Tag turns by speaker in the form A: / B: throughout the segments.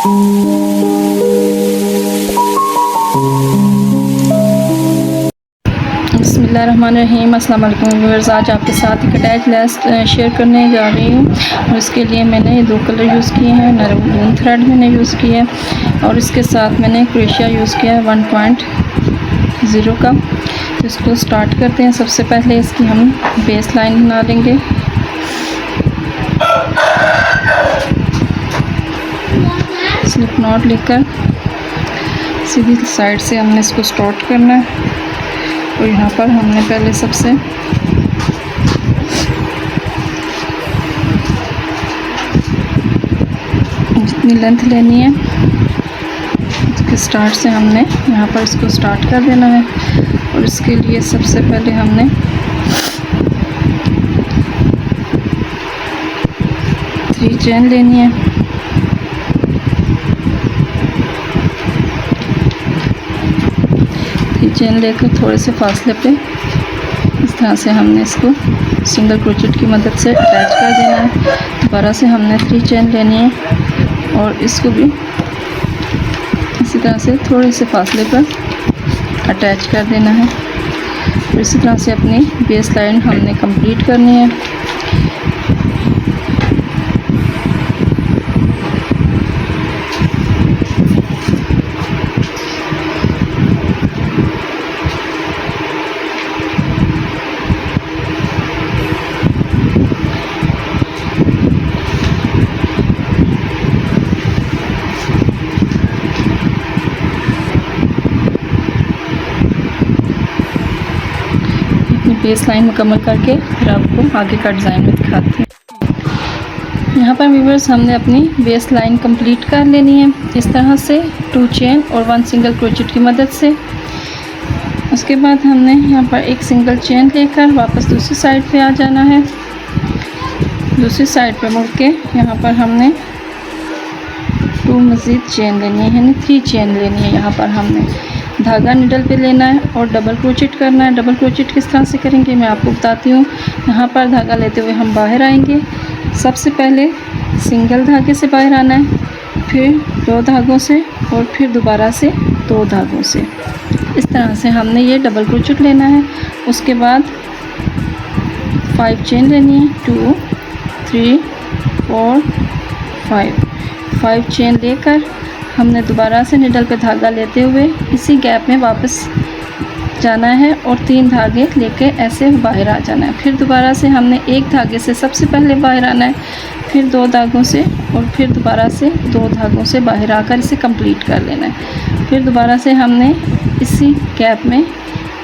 A: बिस्मिल्लाहिर्रहमानिर्रहीम। अस्सलाम वालेकुम व्यूअर्स, आज आपके साथ एक अटैच लेस शेयर करने जा रही हूँ और इसके लिए मैंने दो कलर यूज़ किए हैं। मैरून थ्रेड मैंने यूज़ किया है और इसके साथ मैंने क्रोशिया यूज़ किया है 1.0 का। तो इसको स्टार्ट करते हैं। सबसे पहले इसकी हम बेस लाइन बना लेंगे। स्लिप नॉट लेकर सीधी साइड से हमने इसको स्टार्ट करना है और यहाँ पर हमने पहले सबसे जितनी लेंथ लेनी है उसके स्टार्ट से हमने यहाँ पर इसको स्टार्ट कर देना है। और इसके लिए सबसे पहले हमने थ्री चेन लेनी है। चेन लेकर थोड़े से फासले पे इस तरह से हमने इसको सिंगल क्रोचेट की मदद से अटैच कर देना है। दोबारा से हमने थ्री चेन लेनी है और इसको भी इसी तरह से थोड़े से फासले पर अटैच कर देना है। और इसी तरह से अपनी बेस लाइन हमने कंप्लीट करनी है। बेस लाइन मुकम्मल करके फिर आपको आगे का डिज़ाइन में दिखाती हूँ। यहाँ पर व्यूअर्स हमने अपनी बेस लाइन कंप्लीट कर लेनी है इस तरह से 2 चेन और 1 सिंगल क्रोचेट की मदद से। उसके बाद हमने यहाँ पर एक सिंगल चेन लेकर वापस दूसरी साइड पे आ जाना है। दूसरी साइड पे मुड़ के यहाँ पर हमने 2 मज़ीद चेन लेनी है, यानी 3 चेन लेनी है। यहाँ पर हमने धागा निडल पे लेना है और डबल क्रोचेट करना है। डबल क्रोचेट किस तरह से करेंगे मैं आपको बताती हूँ। यहाँ पर धागा लेते हुए हम बाहर आएंगे। सबसे पहले सिंगल धागे से बाहर आना है, फिर 2 धागों से और फिर दोबारा से 2 धागों से। इस तरह से हमने ये डबल क्रोचेट लेना है। उसके बाद 5 चेन लेनी है, 2 3 4 5 चेन लेकर हमने दोबारा से निडल पे धागा लेते हुए इसी गैप में वापस जाना है और 3 धागे लेके ऐसे बाहर आ जाना है। फिर दोबारा से हमने एक धागे से सबसे पहले बाहर आना है, फिर 2 धागों से और फिर दोबारा से 2 धागों से बाहर आकर इसे कंप्लीट कर लेना है। फिर दोबारा से हमने इसी गैप में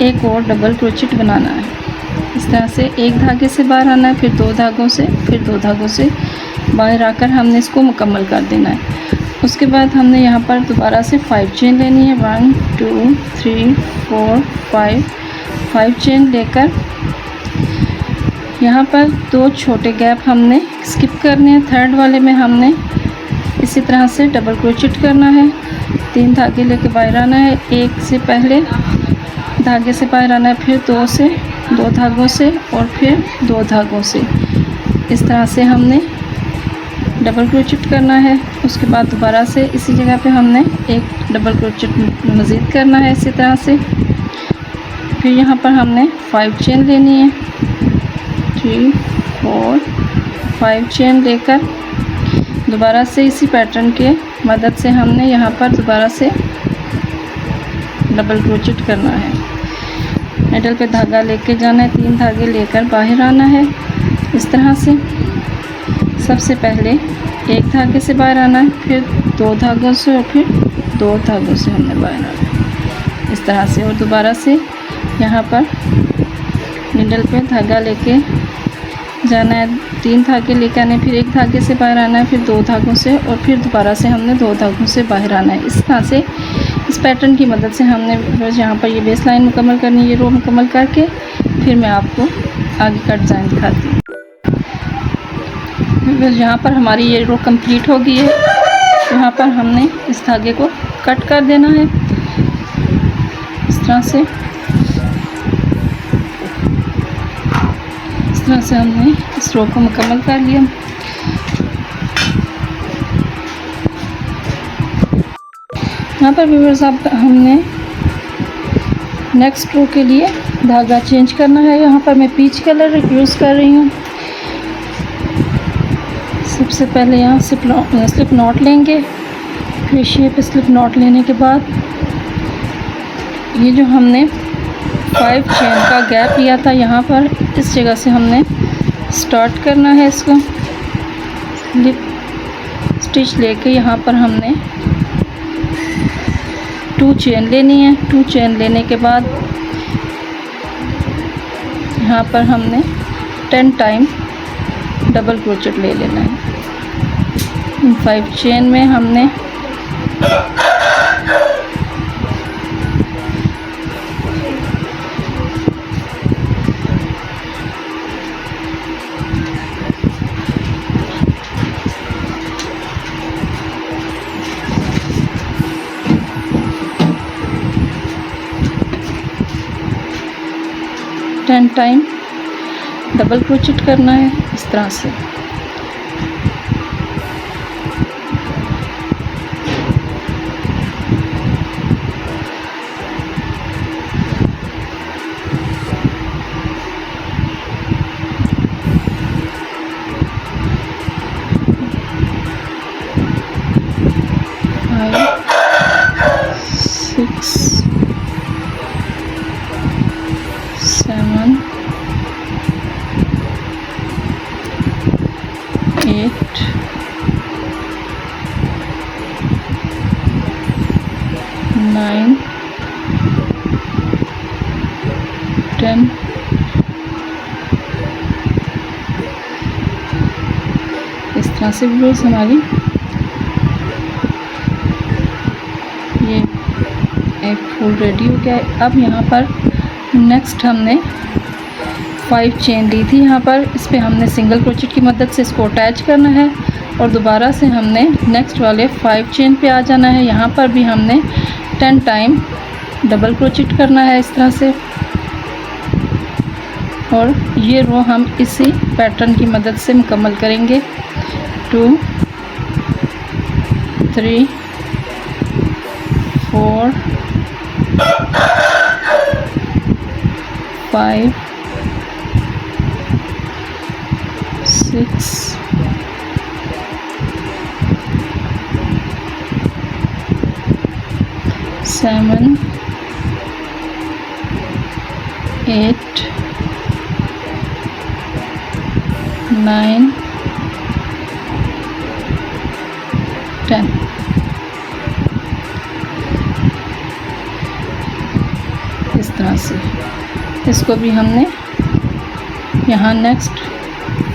A: एक और डबल क्रोचेट बनाना है। इस तरह से एक धागे से बाहर आना है, फिर 2 धागों से, फिर 2 धागों से बाहर आकर हमने इसको मुकम्मल कर देना है। उसके बाद हमने यहाँ पर दोबारा से 5 चेन लेनी है, 1 2 3 4 5 चेन लेकर यहाँ पर 2 छोटे गैप हमने स्किप करने हैं। थर्ड वाले में हमने इसी तरह से डबल क्रोचेट करना है। 3 धागे लेके बाहर आना है, एक से पहले धागे से बाहर आना है, फिर 2 से 2 धागों से और फिर 2 धागों से। इस तरह से हमने डबल क्रोचेट करना है। उसके बाद दोबारा से इसी जगह पे हमने एक डबल क्रोचेट मज़ीद करना है इसी तरह से। फिर यहाँ पर हमने 5 चेन लेनी है, 3 4 5 चेन लेकर दोबारा से इसी पैटर्न के मदद से हमने यहाँ पर दोबारा से डबल क्रोचेट करना है। निडल पे धागा लेके जाना है, 3 धागे लेकर बाहर आना है। इस तरह से सबसे पहले एक धागे से बाहर आना है, फिर 2 धागों से और फिर 2 धागों से हमने बाहर आना है इस तरह से। और दोबारा से यहाँ पर निडल पे धागा लेके जाना है, 3 धागे लेके आने, फिर एक धागे से बाहर आना है, फिर 2 धागों से और फिर दोबारा से हमने 2 धागों से बाहर आना है। इस तरह से इस पैटर्न की मदद से हमने बस यहाँ पर ये बेस लाइन मुकम्मल करनी है। ये रो मुकम्मल करके फिर मैं आपको आगे का डिज़ाइन दिखाती हूँ। यहाँ पर हमारी ये रो कंप्लीट हो गई है। यहाँ पर हमने इस धागे को कट कर देना है इस तरह से। इस तरह से हमने इस रो को मुकम्मल कर लिया। यहाँ पर व्यूअर्स आप हमने नेक्स्ट रो के लिए धागा चेंज करना है। यहाँ पर मैं पीच कलर यूज़ कर रही हूँ। सबसे पहले यहाँ स्लिप नॉट लेंगे। क्रोशिया पे स्लिप नॉट लेने के बाद ये जो हमने 5 चेन का गैप लिया था, यहाँ पर इस जगह से हमने स्टार्ट करना है इसको। स्लिप स्टिच लेके यहाँ पर हमने 2 चेन लेनी है। 2 चेन लेने के बाद यहाँ पर हमने 10 टाइम डबल क्रोचेट ले लेना है। 5 चेन में हमने टाइम डबल क्रोचेट करना है इस तरह से। इस तरह से व्यूअर्स हमारी ये एक फुल रेडी हो गया है। अब यहाँ पर नेक्स्ट हमने 5 चेन ली थी, यहाँ पर इस पे हमने सिंगल क्रोचेट की मदद से इसको अटैच करना है और दोबारा से हमने नेक्स्ट वाले 5 चेन पे आ जाना है। यहाँ पर भी हमने 10 टाइम डबल क्रोचेट करना है इस तरह से। और ये रो हम इसी पैटर्न की मदद से मुकम्मल करेंगे। 2 3 4 5 6 7 8 9 10। इस तरह से इसको भी हमने यहाँ नेक्स्ट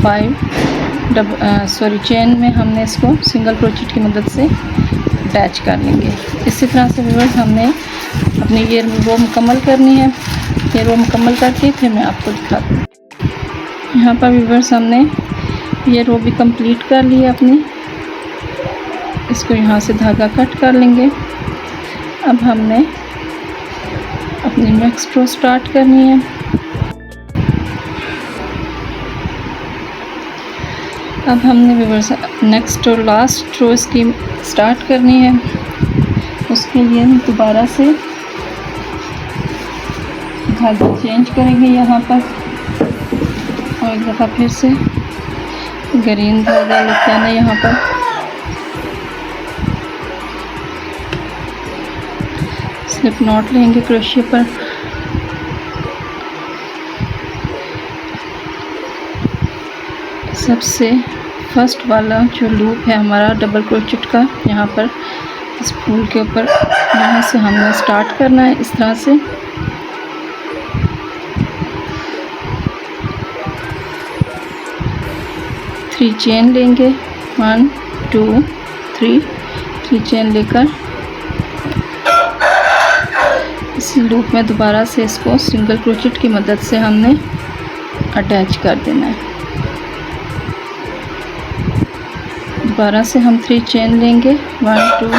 A: 5 चेन में हमने इसको सिंगल क्रोचेट की मदद से अटैच कर लेंगे। इसी तरह से व्यूअर्स हमने अपनी ये रो मुकम्मल करनी है। ये रो मुकम्मल करके फिर मैं आपको दिखाती हूँ। यहाँ पर व्यूअर्स हमने ये रो भी कंप्लीट कर ली है अपनी। इसको यहाँ से धागा कट कर लेंगे। अब हमने अपनी नेक्स्ट रो स्टार्ट करनी है। अब हमने व्यूअर्स नेक्स्ट और लास्ट रो इसकी स्टार्ट करनी है। उसके लिए दोबारा से धागा चेंज करेंगे यहाँ पर और एक दफ़ा फिर से ग्रीन धागा लेते हैं यहाँ पर। स्लिप नॉट लेंगे क्रोशिया पर। सबसे फर्स्ट वाला जो लूप है हमारा डबल क्रोचेट का, यहाँ पर इस फूल के ऊपर यहाँ से हमने स्टार्ट करना है इस तरह से। थ्री चेन लेंगे, 1 2 3 चेन लेकर इस लूप में दोबारा से इसको सिंगल क्रोचेट की मदद से हमने अटैच कर देना है। दोबारा से हम 3 चेन लेंगे, 1 2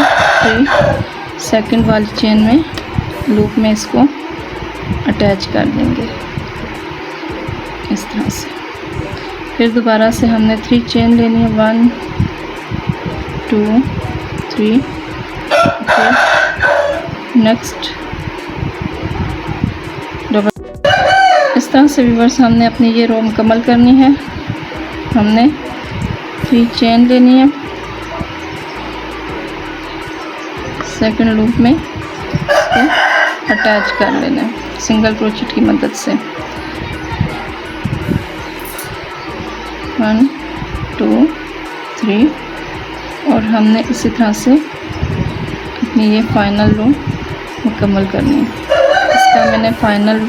A: 3 सेकंड वाली चेन में लूप में इसको अटैच कर देंगे इस तरह से। फिर दोबारा से हमने 3 चेन लेनी है, 1 2 3 फिर नेक्स्ट डबल। इस तरह से व्यूअर्स हमने अपनी ये रो मुकम्मल करनी है। हमने 3 चेन लेनी है, सेकंड लूप में इसको अटैच कर लेना है सिंगल क्रोचेट की मदद से। 1 2 3 और हमने इसी तरह से अपनी ये फाइनल रो मुकम्मल करनी है। इसका मैंने फाइनल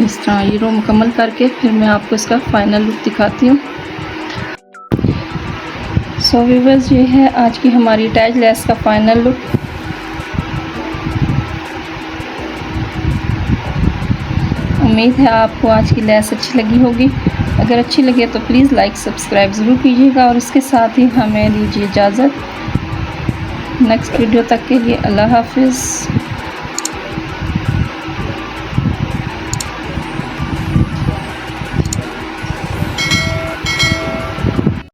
A: इस तरह ये रो मुकम्मल करके फिर मैं आपको इसका फाइनल लुक दिखाती हूँ। सो व्यूअर्स, ये है आज की हमारी अटैच लेस का फाइनल लुक। उम्मीद है आपको आज की लेस अच्छी लगी होगी। अगर अच्छी लगे तो प्लीज़ लाइक सब्सक्राइब ज़रूर कीजिएगा और इसके साथ ही हमें दीजिए इजाज़त। नेक्स्ट वीडियो तक के लिए अल्लाह हाफिज़।